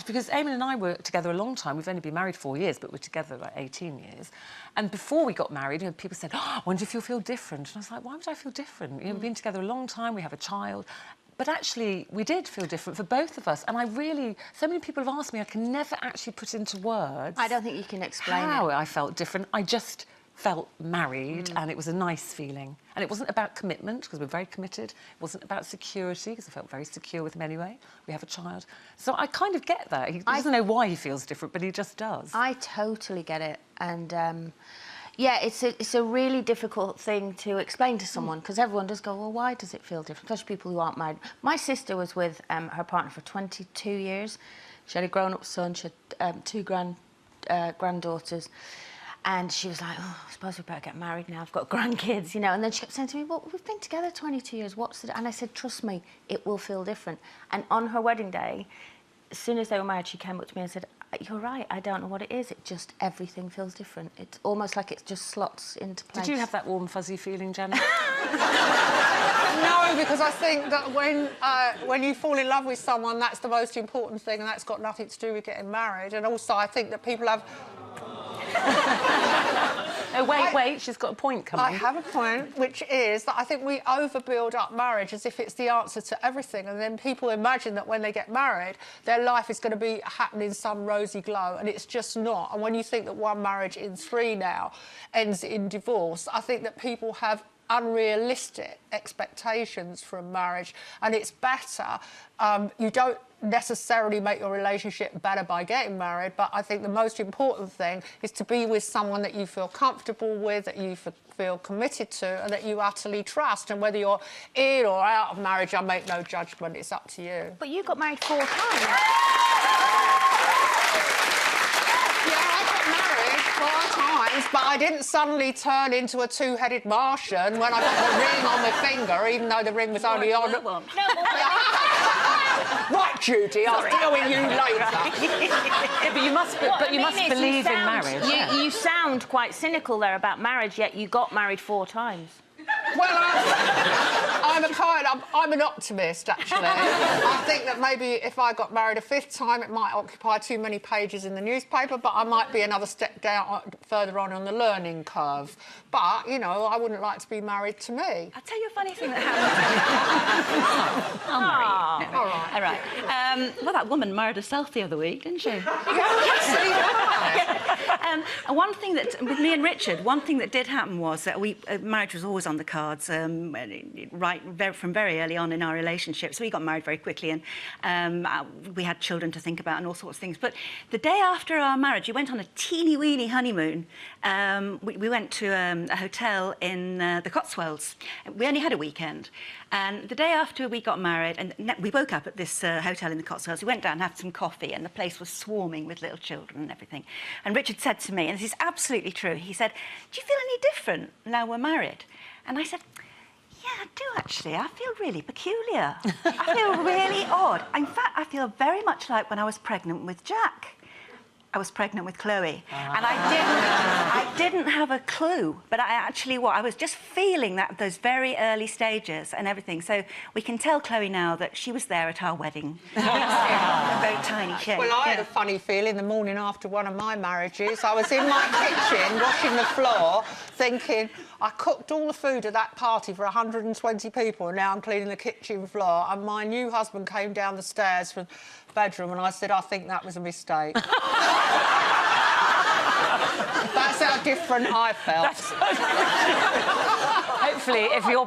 Because Eamon and I were together a long time. We've only been married 4 years, but we're together like 18 years. And before we got married, people said, "Oh, I wonder if you'll feel different." And I was like, why would I feel different? You know, we've been together a long time, we have a child. But actually, we did feel different for both of us. And I really... So many people have asked me, I can never actually put into words... I don't think you can explain how it. I felt different. I just felt married, and it was a nice feeling. And it wasn't about commitment, because we're very committed. It wasn't about security, because I felt very secure with him anyway. We have a child. So I kind of get that. He doesn't know why he feels different, but he just does. I totally get it. And, yeah, it's a really difficult thing to explain to someone, because everyone does go, well, why does it feel different? Especially people who aren't married. My sister was with her partner for 22 years. She had a grown-up son. She had two granddaughters. And she was like, oh, I suppose we better get married now. I've got grandkids, you know. And then she kept saying to me, well, we've been together 22 years. What's the... And I said, trust me, it will feel different. And on her wedding day, as soon as they were married, she came up to me and said, you're right, I don't know what it is. It just, everything feels different. It's almost like it just slots into place. Did you have that warm, fuzzy feeling, Janet? No, because I think that when you fall in love with someone, that's the most important thing, and that's got nothing to do with getting married. And also, I think that people have... Oh, wait, she's got a point coming. I have a point, which is that I think we overbuild up marriage as if it's the answer to everything, and then people imagine that when they get married, their life is going to be happening some rosy glow, and it's just not. And when you think that one marriage in 3 now ends in divorce, I think that people have unrealistic expectations from marriage, and it's better. You don't necessarily make your relationship better by getting married, but I think the most important thing is to be with someone that you feel comfortable with, that you feel committed to, and that you utterly trust. And whether you're in or out of marriage, I make no judgment. It's up to you. But you got married 4 times. But I didn't suddenly turn into a 2-headed Martian when I got the ring on my finger, even though the ring was only on... No, Right, Judy, I'll deal with you later. Yeah, but you must, believe in marriage. You sound quite cynical there about marriage, yet you got married 4 times. Well, I'm an optimist, actually. I think that maybe if I got married a 5th time, it might occupy too many pages in the newspaper, but I might be another step down further on the learning curve. But, you know, I wouldn't like to be married to me. I'll tell you a funny thing that happened. No. All right. Well, that woman married herself the other week, didn't she? One thing that, with me and Richard, one thing that did happen was that marriage was always on the cards, from very early on in our relationship. So we got married very quickly, and we had children to think about and all sorts of things. But the day after our marriage, we went on a teeny-weeny honeymoon. We went to a hotel in the Cotswolds. We only had a weekend. And the day after we got married, and we woke up at this hotel in the Cotswolds, we went down and had some coffee, and the place was swarming with little children and everything. And Richard said to me, and this is absolutely true, he said, do you feel any different now we're married? And I said, yeah, I do, actually. I feel really peculiar. I feel really odd. In fact, I feel very much like when I was pregnant with Jack. I was pregnant with Chloe, and I didn't have a clue, but I was just feeling that those very early stages and everything. So we can tell Chloe now that she was there at our wedding. A very tiny shape. Well, I had a funny feeling the morning after one of my marriages. I was in my kitchen washing the floor, thinking, I cooked all the food at that party for 120 people, and now I'm cleaning the kitchen floor. And my new husband came down the stairs from the bedroom, and I said, I think that was a mistake. That's how different I felt. Hopefully, if you're